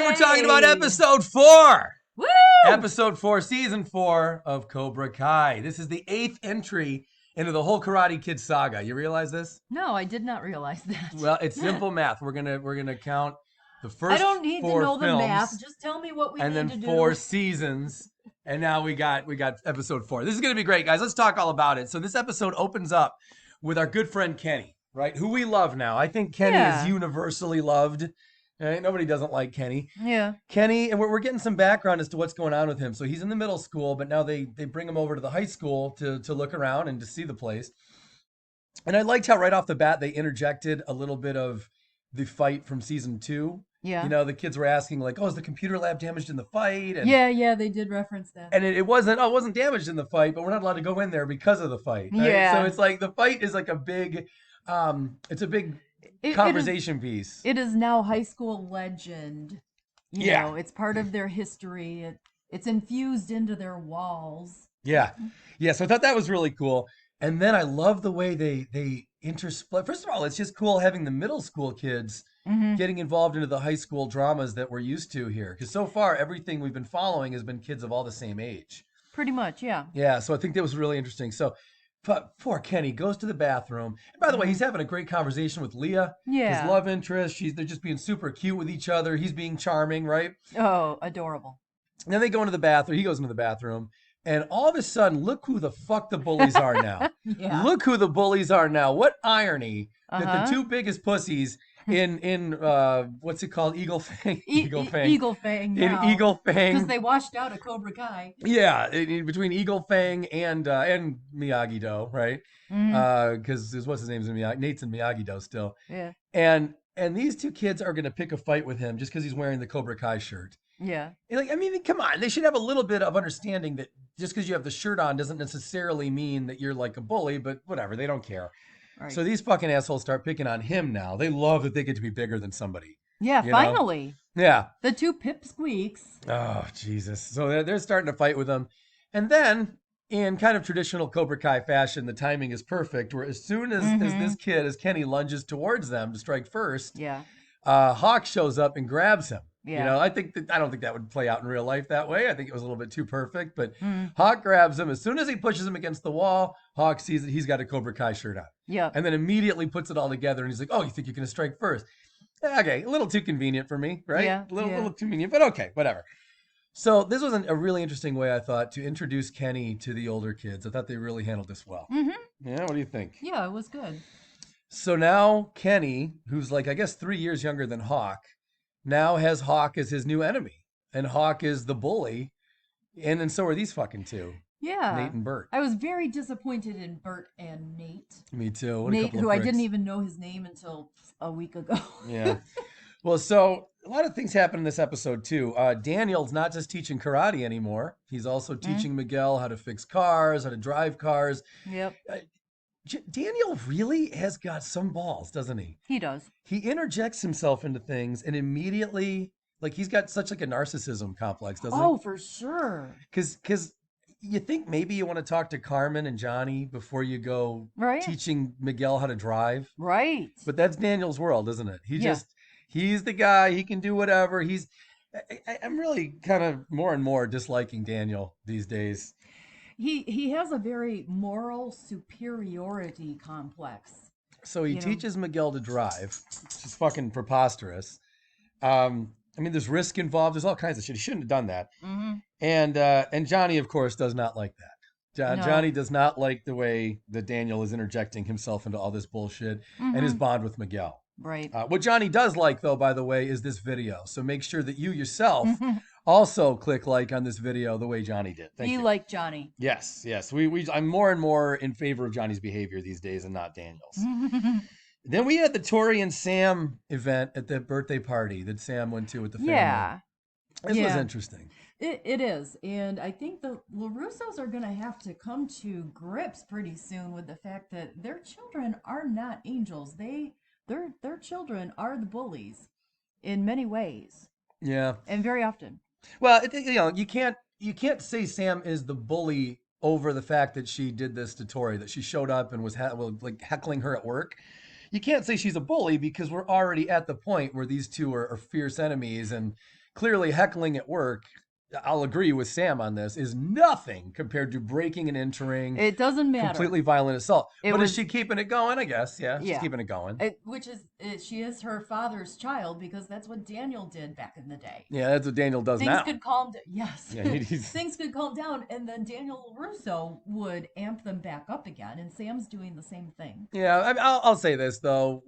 we're talking about episode 4. Woo! Episode 4, season 4 of Cobra Kai. This is the 8th entry into the whole Karate Kid saga. You realize this? No, I did not realize that. Well, it's simple math. We're gonna count the first I don't need to 4 know the films, math. Just tell me what we and need then to do. 4 seasons. And now we got episode 4. This is gonna be great, guys. Let's talk all about it. So this episode opens up with our good friend Kenny, right? Who we love now. I think Kenny is universally loved. Right? Nobody doesn't like Kenny. Yeah. Kenny, and we're getting some background as to what's going on with him. So he's in the middle school, but now they bring him over to the high school to look around and to see the place. And I liked how right off the bat they interjected a little bit of the fight from season 2. Yeah. You know, the kids were asking like, "Oh, is the computer lab damaged in the fight?" And, yeah, they did reference that. And it wasn't damaged in the fight, but we're not allowed to go in there because of the fight. Right? Yeah. So it's like the fight is like a big, it's a big conversation piece. It is now high school legend. You know, it's part of their history. It's infused into their walls. Yeah. So I thought that was really cool. And then I love the way they intersplit. First of all, it's just cool having the middle school kids getting involved into the high school dramas that we're used to here. Because so far, everything we've been following has been kids of all the same age. Pretty much, yeah. Yeah, so I think that was really interesting. So poor Kenny goes to the bathroom. And by the way, he's having a great conversation with Leah, his love interest. They're just being super cute with each other. He's being charming, right? Oh, adorable. And then they go into the bathroom. He goes into the bathroom. And all of a sudden, look who the fuck the bullies are now. Look who the bullies are now. What irony that the two biggest pussies in what's it called? Eagle Fang? Eagle Fang now. In Eagle Fang. Because they washed out of Cobra Kai. Yeah, between Eagle Fang and Miyagi-Do, right? Because what's his name's in Miyagi? Nate's in Miyagi-Do still. Yeah. And these two kids are going to pick a fight with him just because he's wearing the Cobra Kai shirt. Yeah. Like, I mean, come on. They should have a little bit of understanding that just because you have the shirt on doesn't necessarily mean that you're like a bully, but whatever. They don't care. Right. So these fucking assholes start picking on him now. They love that they get to be bigger than somebody. Yeah, finally. Know? Yeah. The two pipsqueaks. Oh, Jesus. So they're starting to fight with him. And then, in kind of traditional Cobra Kai fashion, the timing is perfect, where as soon as this kid, as Kenny lunges towards them to strike first, Hawk shows up and grabs him. Yeah. You know, I don't think that would play out in real life that way. I think it was a little bit too perfect, but Hawk grabs him. As soon as he pushes him against the wall, Hawk sees that he's got a Cobra Kai shirt on. Yeah. And then immediately puts it all together and he's like, "Oh, you think you're going to strike first? Okay, a little too convenient for me, right? Yeah. A little too convenient, but okay, whatever." So this was a really interesting way, I thought, to introduce Kenny to the older kids. I thought they really handled this well. Yeah, what do you think? Yeah, it was good. So now Kenny, who's like, I guess 3 years younger than Hawk, now has Hawk as his new enemy. And Hawk is the bully. And then so are these fucking two. Yeah. Nate and Bert. I was very disappointed in Bert and Nate. Me too. What Nate, who I didn't even know his name until a week ago. Yeah. Well, so a lot of things happen in this episode too. Daniel's not just teaching karate anymore. He's also teaching Miguel how to fix cars, how to drive cars. Yep. Daniel really has got some balls, doesn't he? He does. He interjects himself into things and immediately, like, he's got such like a narcissism complex, doesn't he? Oh, for sure. Because you think maybe you want to talk to Carmen and Johnny before you go teaching Miguel how to drive. Right. But that's Daniel's world, isn't it? He's the guy. He can do whatever. I'm really kind of more and more disliking Daniel these days. He has a very moral superiority complex. So he teaches Miguel to drive, which is fucking preposterous. I mean, there's risk involved. There's all kinds of shit. He shouldn't have done that. And Johnny, of course, does not like that. No. Johnny does not like the way that Daniel is interjecting himself into all this bullshit and his bond with Miguel. Right. What Johnny does like, though, by the way, is this video. So make sure that you yourself also click like on this video the way Johnny did. Thank you. Like Johnny. Yes. I'm more and more in favor of Johnny's behavior these days and not Daniel's. Then we had the Tori and Sam event at the birthday party that Sam went to with the family. Yeah. This was interesting. It is. And I think the LaRussos are going to have to come to grips pretty soon with the fact that their children are not angels. Their children are the bullies in many ways. Yeah. And very often. Well, you can't say Sam is the bully over the fact that she did this to Tori, that she showed up and was like heckling her at work. You can't say she's a bully because we're already at the point where these two are fierce enemies and clearly heckling at work, I'll agree with Sam on this, is nothing compared to breaking and entering. It doesn't matter. Completely violent assault. But is she keeping it going? I guess. Yeah, she's keeping it going. She is her father's child because that's what Daniel did back in the day. Yeah, that's what Daniel does now. Things could calm down. Yes. Yeah, things could calm down, and then Daniel LaRusso would amp them back up again, and Sam's doing the same thing. Yeah, I'll say this, though.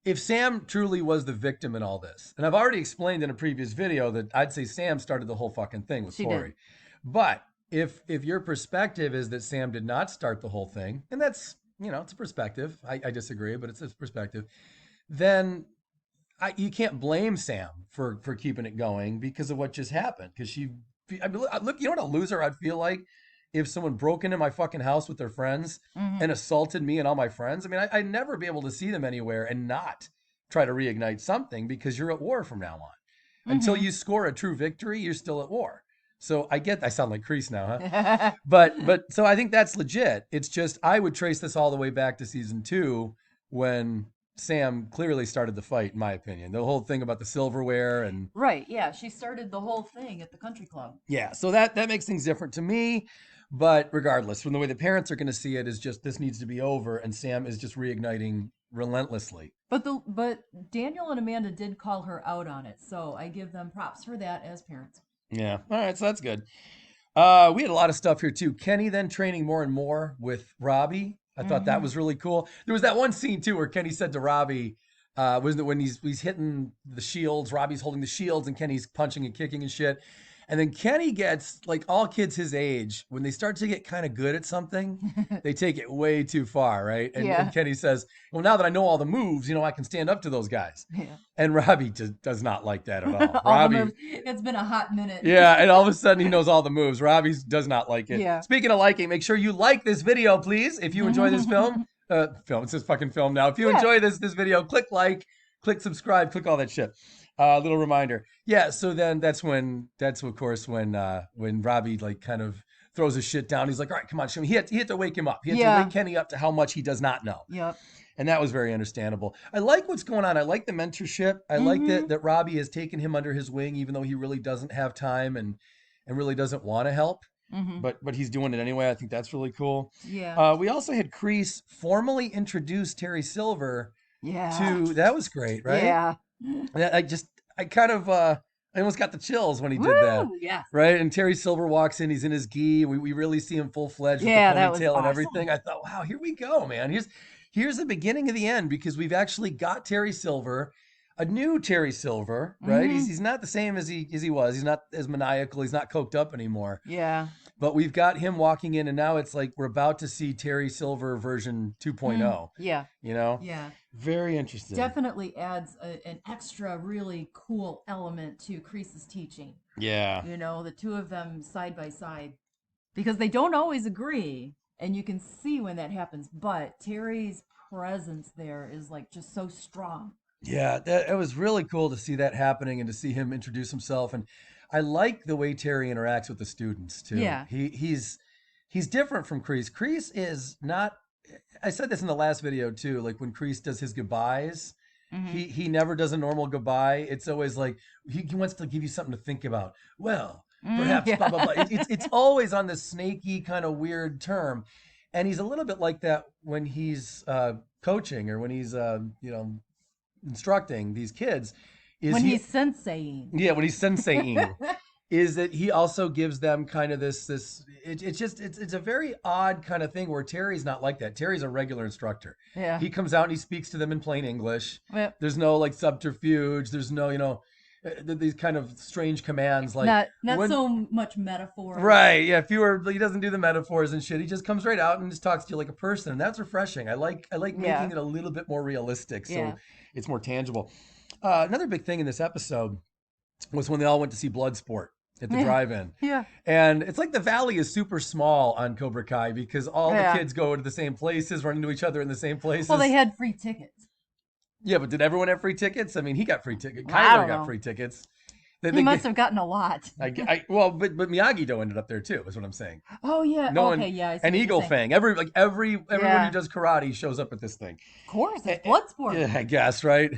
If Sam truly was the victim in all this, and I've already explained in a previous video that I'd say Sam started the whole fucking thing with Tori. But if your perspective is that Sam did not start the whole thing, and that's, it's a perspective. I disagree, but it's a perspective. Then you can't blame Sam for keeping it going because of what just happened. Because look, you know what a loser I'd feel like? If someone broke into my fucking house with their friends and assaulted me and all my friends. I mean, I'd never be able to see them anywhere and not try to reignite something because you're at war from now on. Until you score a true victory, you're still at war. So I sound like Kreese now, huh? but so I think that's legit. It's just, I would trace this all the way back to season 2 when Sam clearly started the fight, in my opinion. The whole thing about the silverware and... Right, yeah. She started the whole thing at the country club. Yeah, so that makes things different to me. But regardless, from the way the parents are going to see it, is just this needs to be over, and Sam is just reigniting relentlessly. But Daniel and Amanda did call her out on it, so I give them props for that as parents. Yeah, all right, so that's good. We had a lot of stuff here too. Kenny then training more and more with Robbie. I thought that was really cool. There was that one scene too where Kenny said to Robbie, when he's hitting the shields, Robbie's holding the shields, and Kenny's punching and kicking and shit. And then Kenny gets, like all kids his age, when they start to get kind of good at something, they take it way too far, right? And Kenny says, well, now that I know all the moves, I can stand up to those guys. Yeah. And Robbie just does not like that at all. Robbie, it's been a hot minute. Yeah, and all of a sudden he knows all the moves. Robbie does not like it. Yeah. Speaking of liking, make sure you like this video, please. If you enjoy this film, it says fucking film now. If you enjoy this video, click like, click subscribe, click all that shit. Little reminder. Yeah, so then that's of course when Robbie like kind of throws his shit down. He's like, all right, come on, show me. He had to wake him up. He had to wake Kenny up to how much he does not know. Yep. And that was very understandable. I like what's going on. I like the mentorship. I like that Robbie has taken him under his wing, even though he really doesn't have time and really doesn't want to help. But he's doing it anyway. I think that's really cool. Yeah. We also had Kreese formally introduce Terry Silver to, that was great, right? Yeah. I almost got the chills when he did that. Yeah. Right? And Terry Silver walks in, he's in his gi. We really see him full-fledged with the ponytail and everything. I thought, wow, here we go, man. Here's the beginning of the end, because we've actually got Terry Silver, a new Terry Silver, right? He's not the same as he was. He's not as maniacal. He's not coked up anymore. Yeah. But we've got him walking in, and now it's like we're about to see Terry Silver version 2.0. Yeah. Yeah. Very interesting. Definitely adds an extra really cool element to Kreese's teaching. Yeah. The two of them side by side, because they don't always agree, and you can see when that happens. But Terry's presence there is like just so strong. Yeah, it was really cool to see that happening and to see him introduce himself. And I like the way Terry interacts with the students too. Yeah. He's different from Kreese. Kreese is not, I said this in the last video too, like when Kreese does his goodbyes, he never does a normal goodbye. It's always like, he wants to give you something to think about. Well, perhaps blah, blah, blah. It's always on this snaky kind of weird term. And he's a little bit like that when he's coaching or when he's, instructing these kids. He's senseiing. Yeah, when he's senseiing. Is that he also gives them kind of this it's a very odd kind of thing where Terry's not like that. Terry's a regular instructor. Yeah. He comes out and he speaks to them in plain English. Yep. There's no like subterfuge. There's no, these kind of strange commands like not so much metaphor. Right. Yeah. He doesn't do the metaphors and shit. He just comes right out and just talks to you like a person. And that's refreshing. I like making it a little bit more realistic. So it's more tangible. Another big thing in this episode was when they all went to see Bloodsport at the drive-in. Yeah. And it's like the valley is super small on Cobra Kai because all the kids go to the same places, run into each other in the same places. Well, they had free tickets. Yeah, but did everyone have free tickets? I mean, he got free tickets. Kyler got free tickets. He must have gotten a lot. Well, but Miyagi-Do ended up there too, is what I'm saying. Oh yeah. No okay, one, yeah. I see and what you're Eagle saying. Fang. Everyone Yeah. who does karate shows up at this thing. Of course, it's blood sport. Yeah, I guess, right?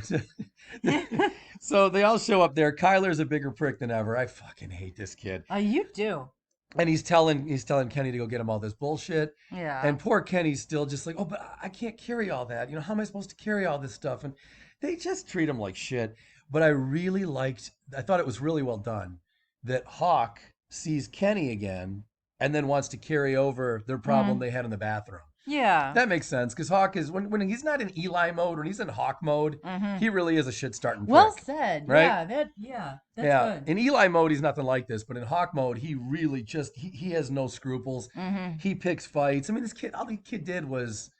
So they all show up there. Kyler's a bigger prick than ever. I fucking hate this kid. You do. And he's telling Kenny to go get him all this bullshit. Yeah. And poor Kenny's still just like, oh, but I can't carry all that. How am I supposed to carry all this stuff? And they just treat him like shit. But I thought it was really well done that Hawk sees Kenny again and then wants to carry over their problem they had in the bathroom. Yeah. That makes sense, because Hawk is, when he's not in Eli mode, when he's in Hawk mode, he really is a shit starting prick. Well said. Right? That's good. In Eli mode, he's nothing like this, but in Hawk mode, he really just, he has no scruples. He picks fights. I mean, all the kid did was,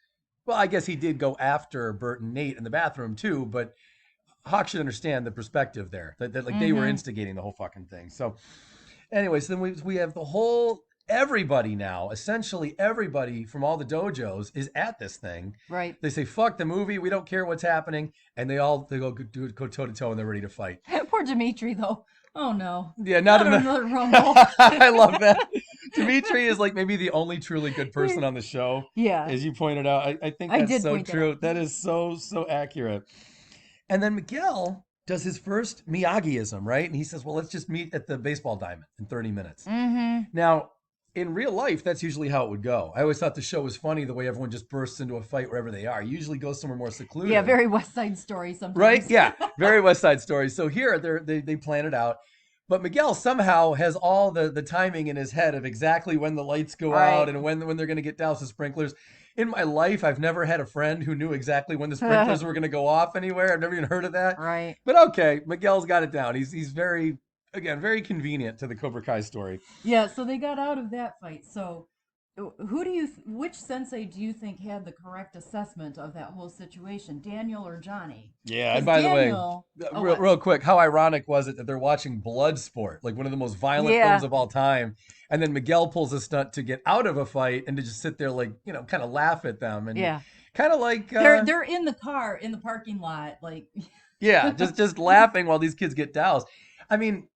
well, I guess he did go after Bert and Nate in the bathroom too, but Hawk should understand the perspective there, that like they were instigating the whole fucking thing. So anyway, so then we have the whole, everybody now, essentially everybody from all the dojos is at this thing. Right. They say, fuck the movie, we don't care what's happening, and they go toe to toe and they're ready to fight. Poor Dimitri though. Oh no. Yeah, not another rumble. I love that. Dimitri is like maybe the only truly good person on the show. Yeah. As you pointed out. I think that's so true. That is so accurate. And then Miguel does his first Miyagiism, right? And he says, well, let's just meet at the baseball diamond in 30 minutes. Now, in real life, that's usually how it would go. I always thought the show was funny the way everyone just bursts into a fight wherever they are. You usually go somewhere more secluded. Yeah, very West Side Story sometimes. Right? Yeah, very West Side Story. So here, they plan it out. But Miguel somehow has all the timing in his head of exactly when the lights go out and when they're going to get doused with sprinklers. In my life, I've never had a friend who knew exactly when the sprinklers were going to go off anywhere. I've never even heard of that. Right. But okay, Miguel's got it down. He's very convenient to the Cobra Kai story. Yeah, so they got out of that fight. So which sensei do you think had the correct assessment of that whole situation, Daniel or Johnny? Yeah, and by the way, real quick, how ironic was it that they're watching Bloodsport, like one of the most violent films of all time, and then Miguel pulls a stunt to get out of a fight and to just sit there like, kind of laugh at them, and kind of like they're in the car in the parking lot, like just laughing while these kids get doused. I mean,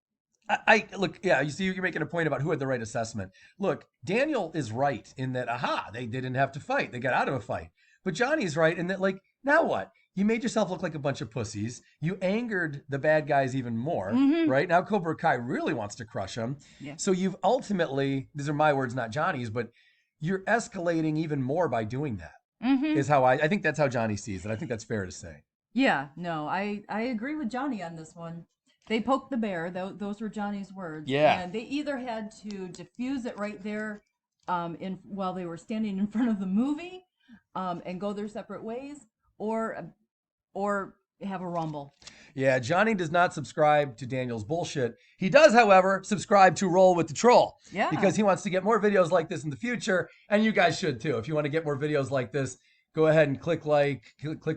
I look, you see, you're making a point about who had the right assessment. Look, Daniel is right in that, they didn't have to fight. They got out of a fight. But Johnny's right in that, like, now what? You made yourself look like a bunch of pussies. You angered the bad guys even more, right? Now Cobra Kai really wants to crush them. Yeah. So you've ultimately, these are my words, not Johnny's, but you're escalating even more by doing that, is how I think that's how Johnny sees it. I think that's fair to say. Yeah, no, I agree with Johnny on this one. They poked the bear. Those were Johnny's words. Yeah. And they either had to diffuse it right there while they were standing in front of the movie and go their separate ways, or have a rumble. Yeah, Johnny does not subscribe to Daniel's bullshit. He does, however, subscribe to Roll with the Troll. Yeah. Because he wants to get more videos like this in the future, and you guys should too. If you want to get more videos like this, go ahead and click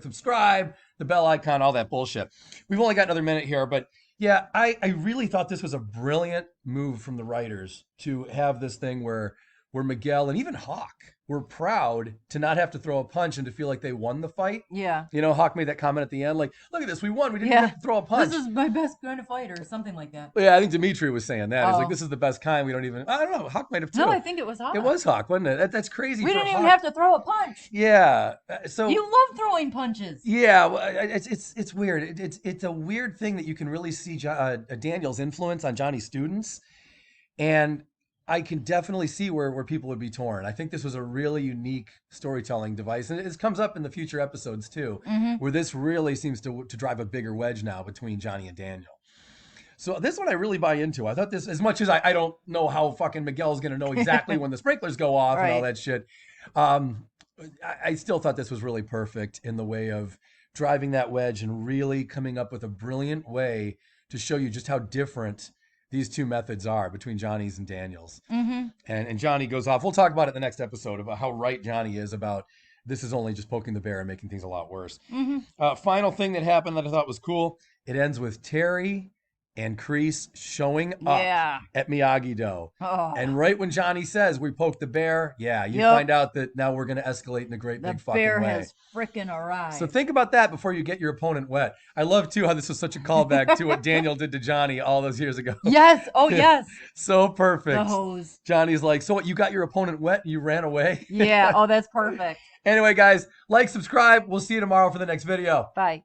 subscribe, the bell icon, all that bullshit. We've only got another minute here, but yeah, I really thought this was a brilliant move from the writers to have this thing where Miguel and even Hawk were proud to not have to throw a punch and to feel like they won the fight. Yeah. Hawk made that comment at the end, like, look at this, we won. We didn't even have to throw a punch. This is my best kind of fight, or something like that. Yeah, I think Dimitri was saying that. He's like, this is the best kind. We don't even, I don't know, Hawk might have too. No, I think it was Hawk. It was Hawk, wasn't it? That's crazy. We didn't even have to throw a punch. Yeah. So you love throwing punches. Yeah, well, it's weird. It's a weird thing that you can really see Daniel's influence on Johnny's students. And I can definitely see where people would be torn. I think this was a really unique storytelling device. And it comes up in the future episodes too, where this really seems to drive a bigger wedge now between Johnny and Daniel. So this one I really buy into. I thought this, as much as I don't know how fucking Miguel's going to know exactly when the sprinklers go off and all that shit, I still thought this was really perfect in the way of driving that wedge and really coming up with a brilliant way to show you just how different these two methods are between Johnny's and Daniel's. And Johnny goes off. We'll talk about it in the next episode about how right Johnny is about this is only just poking the bear and making things a lot worse. Final thing that happened that I thought was cool. It ends with Terry and Kreese showing up at Miyagi-Do. Oh. And right when Johnny says, we poke the bear, you find out that now we're going to escalate in a great big fucking way. The bear has frickin' arrived. So think about that before you get your opponent wet. I love, too, how this was such a callback to what Daniel did to Johnny all those years ago. Yes. Oh, yes. So perfect. The hose. Johnny's like, so what, you got your opponent wet and you ran away? Yeah. Oh, that's perfect. Anyway, guys, like, subscribe. We'll see you tomorrow for the next video. Bye.